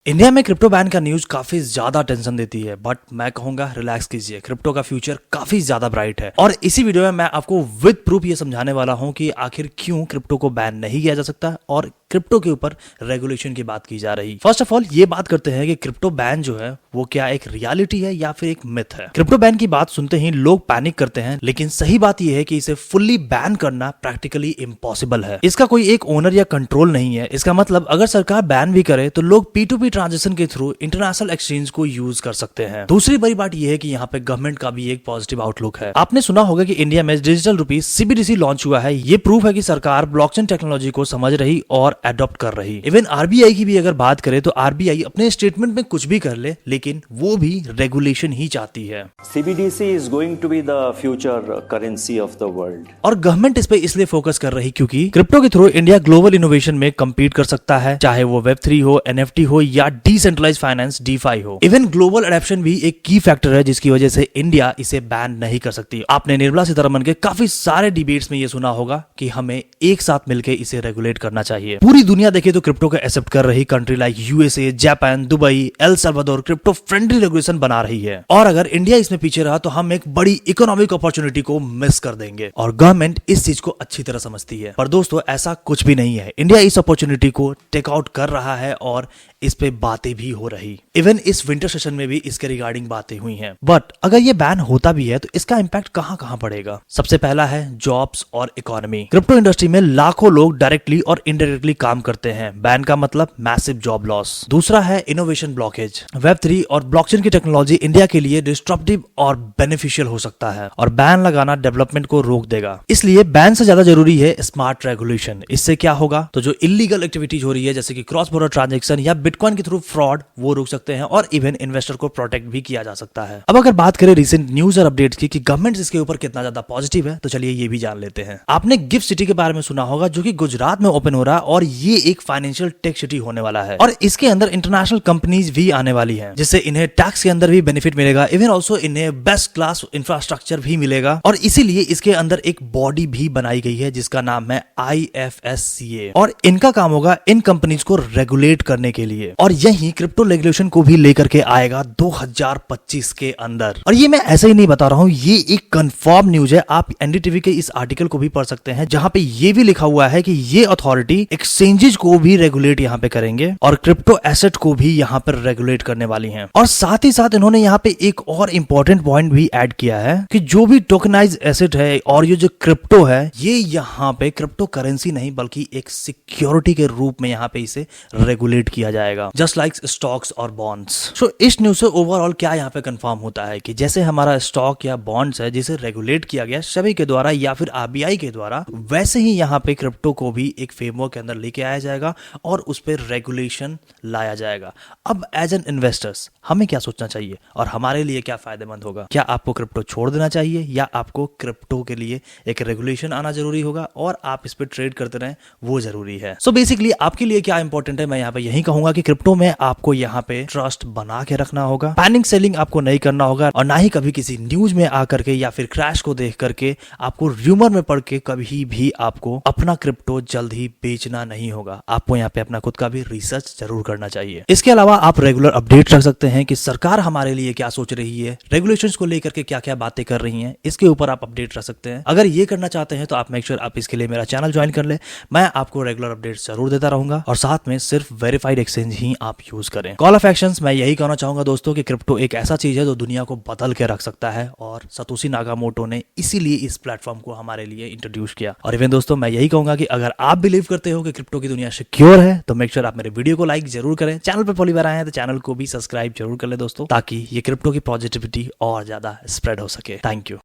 India में crypto ban का news काफी ज्यादा टेंशन देती है, बट मैं कहूंगा रिलैक्स कीजिए, क्रिप्टो का फ्यूचर काफी ज्यादा ब्राइट है। और इसी वीडियो में मैं आपको विद प्रूफ ये समझाने वाला हूं कि आखिर क्यों क्रिप्टो को बैन नहीं किया जा सकता और क्रिप्टो के ऊपर रेगुलेशन की बात की जा रही। फर्स्ट ऑफ ऑल ये बात करते हैं कि क्रिप्टो बैन जो है वो क्या एक रियलिटी है या फिर एक मिथ है। क्रिप्टो बैन की बात सुनते ही लोग पैनिक करते हैं, लेकिन सही बात यह है कि इसे फुल्ली बैन करना प्रैक्टिकली इम्पॉसिबल है। इसका कोई एक ओनर या कंट्रोल नहीं है। इसका मतलब अगर सरकार बैन भी करे तो लोग P2P ट्रांजेक्शन के थ्रू इंटरनेशनल एक्सचेंज को यूज कर सकते हैं। दूसरी बड़ी बात यह है कि यहाँ पे गवर्नमेंट का भी एक पॉजिटिव आउटलुक है। आपने सुना होगा कि इंडिया में डिजिटल रुपीज CBDC लॉन्च हुआ है। ये प्रूफ है कि सरकार ब्लॉकचेन टेक्नोलॉजी को समझ रही और एडॉप्ट कर रही। इवन RBI की भी अगर बात करें तो RBI अपने स्टेटमेंट में कुछ भी कर ले, लेकिन वो भी रेगुलेशन ही चाहती है। CBDC is going to be the future currency of the world. और गवर्नमेंट इस पे इसलिए फोकस कर रही क्योंकि क्रिप्टो के थ्रू इंडिया ग्लोबल इनोवेशन में कम्पीट कर सकता है, चाहे वो Web3 हो, NFT हो या डिसेंट्रलाइज फाइनेंस DeFi हो। इवन ग्लोबल एडेप्शन भी एक की फैक्टर है जिसकी वजह से इंडिया इसे बैन नहीं कर सकती। आपने निर्मला सीतारमण के काफी सारे डिबेट्स में ये सुना होगा कि हमें एक साथ मिलकर इसे रेगुलेट करना चाहिए। पूरी दुनिया देखे तो क्रिप्टो को एक्सेप्ट कर रही country like USA, Japan, Dubai, El Salvador crypto friendly regulation बना रही है। और अगर इंडिया इसमें पीछे रहा तो हम एक बड़ी इकोनॉमिक अपॉर्चुनिटी को मिस कर देंगे। और गवर्नमेंट इस चीज को अच्छी तरह समझती है। पर दोस्तों ऐसा कुछ भी नहीं है। इंडिया इस अपॉर्चुनिटी को टेक आउट कर रहा है और इस पे बातें भी हो रही। इवन इस विंटर सेशन में भी इसके रिगार्डिंग बातें हुई हैं। बट अगर ये बैन होता भी है तो इसका इंपैक्ट कहां कहां पड़ेगा? सबसे पहला है जॉब्स और इकोनॉमी। क्रिप्टो इंडस्ट्री में लाखों लोग डायरेक्टली और इनडायरेक्टली काम करते हैं। बैन का मतलब मैसिव जॉब लॉस। दूसरा है इनोवेशन ब्लॉकेज। Web3 और ब्लॉकचेन की टेक्नोलॉजी इंडिया के लिए डिस्ट्रप्टिव और बेनिफिशियल हो सकता है और बैन लगाना डेवलपमेंट को रोक देगा। इसलिए बैन से ज्यादा जरूरी है स्मार्ट रेगुलेशन। इससे क्या होगा तो जो इलीगल एक्टिविटीज हो रही है जैसे कि क्रॉस बॉर्डर ट्रांजेक्शन या बिटकॉइन के थ्रू फ्रॉड, वो रुक सकते हैं और इवन इन्वेस्टर को प्रोटेक्ट भी किया जा सकता है। अब अगर बात करें रिसेंट न्यूज और अपडेट्स की कि गवर्नमेंट इसके ऊपर कितना ज्यादा पॉजिटिव है, तो चलिए ये भी जान लेते हैं। आपने गिफ्ट सिटी के बारे में सुना होगा जो कि गुजरात में ओपन हो रहा है और ये एक फाइनेंशियल टेक सिटी होने वाला है और इसके अंदर इंटरनेशनल कंपनीज भी आने वाली हैं, जिससे इन्हें टैक्स के अंदर भी बेनिफिट मिलेगा। इवन ऑल्सो इन्हें बेस्ट क्लास इंफ्रास्ट्रक्चर भी मिलेगा और इसीलिए इसके अंदर एक बॉडी भी बनाई गई है जिसका नाम है IFSCA और इनका काम होगा इन कंपनीज को रेगुलेट करने के लिए। और यही क्रिप्टो रेगुलेशन को भी लेकर के आएगा 2025 के अंदर। और ये मैं ऐसे ही नहीं बता रहा हूं, ये एक कंफर्म न्यूज है। आप NDTV के इस आर्टिकल को भी पढ़ सकते हैं जहां पे ये भी लिखा हुआ है कि ये अथॉरिटी एक्सचेंजेस को भी रेगुलेट यहां पे करेंगे और क्रिप्टो एसेट को भी यहां पर रेगुलेट करने वाली हैं। और साथ ही साथ इन्होंने यहां पे एक और इंपॉर्टेंट पॉइंट भी ऐड किया है कि जो भी टोकनाइज एसेट है और ये जो क्रिप्टो है, ये यहां पे क्रिप्टो करेंसी नहीं बल्कि एक सिक्योरिटी के रूप में यहां पे इसे रेगुलेट किया जाएगा, जस्ट लाइक स्टॉक्स और बॉन्ड्स। सो इस न्यूज से ओवरऑल क्या यहाँ पे कंफर्म होता है कि जैसे हमारा स्टॉक या बॉन्ड्स है जिसे रेगुलेट किया गया सभी के द्वारा या फिर RBI के द्वारा, वैसे ही यहाँ पे क्रिप्टो को भी एक फ्रेमवर्क के अंदर लेके आया जाएगा और उस पर रेगुलेशन लाया जाएगा। अब एज एन इन्वेस्टर्स हमें क्या सोचना चाहिए और हमारे लिए क्या फायदेमंद होगा? क्या आपको क्रिप्टो छोड़ देना चाहिए या आपको क्रिप्टो के लिए एक रेगुलेशन आना जरूरी होगा और आप इस पर ट्रेड करते रहें, वो जरूरी है? सो बेसिकली आपके लिए क्या इंपॉर्टेंट है, मैं यहाँ पे यही कहूंगा कि क्रिप्टो में आपको यहाँ पे ट्रस्ट बना के रखना होगा, पैनिक सेलिंग आपको नहीं करना होगा और ना ही कभी किसी न्यूज में आकर के या फिर क्रैश को देख करके आपको र्यूमर में पढ़ के कभी भी आपको अपना क्रिप्टो जल्द ही बेचना नहीं होगा। आपको यहाँ पे अपना खुद का भी रिसर्च जरूर करना चाहिए। इसके अलावा आप रेगुलर अपडेट रख सकते हैं कि सरकार हमारे लिए क्या सोच रही है, रेगुलेशंस को लेकर के क्या क्या बातें कर रही हैं, इसके ऊपर आप अपडेट रख सकते हैं। अगर ये करना चाहते हैं तो आप मेक श्योर आप इसके लिए मेरा चैनल ज्वाइन कर ले। मैं आपको रेगुलर अपडेट जरूर देता रहूंगा और साथ में सिर्फ वेरीफाइड एक्सचेंज ही आप यूज करें। कॉल ऑफ एक्शंस मैं यही कहना चाहूंगा दोस्तों कि क्रिप्टो एक ऐसा चीज है जो दुनिया को बदल के रख सकता है और सतोशी नाकामोटो ने इसीलिए इस प्लेटफॉर्म को हमारे लिए इंट्रोड्यूस किया। और इवन दोस्तों मैं यही कहूंगा कि अगर आप बिलीव करते हो कि क्रिप्टो की दुनिया सिक्योर है तो मेक श्योर आप मेरे वीडियो को लाइक जरूर करें। चैनल पर पहली बार आए हैं तो चैनल को भी सब्सक्राइब जरूर कर ले दोस्तों, ताकि ये क्रिप्टो की पॉजिटिविटी और ज्यादा स्प्रेड हो सके। Thank you.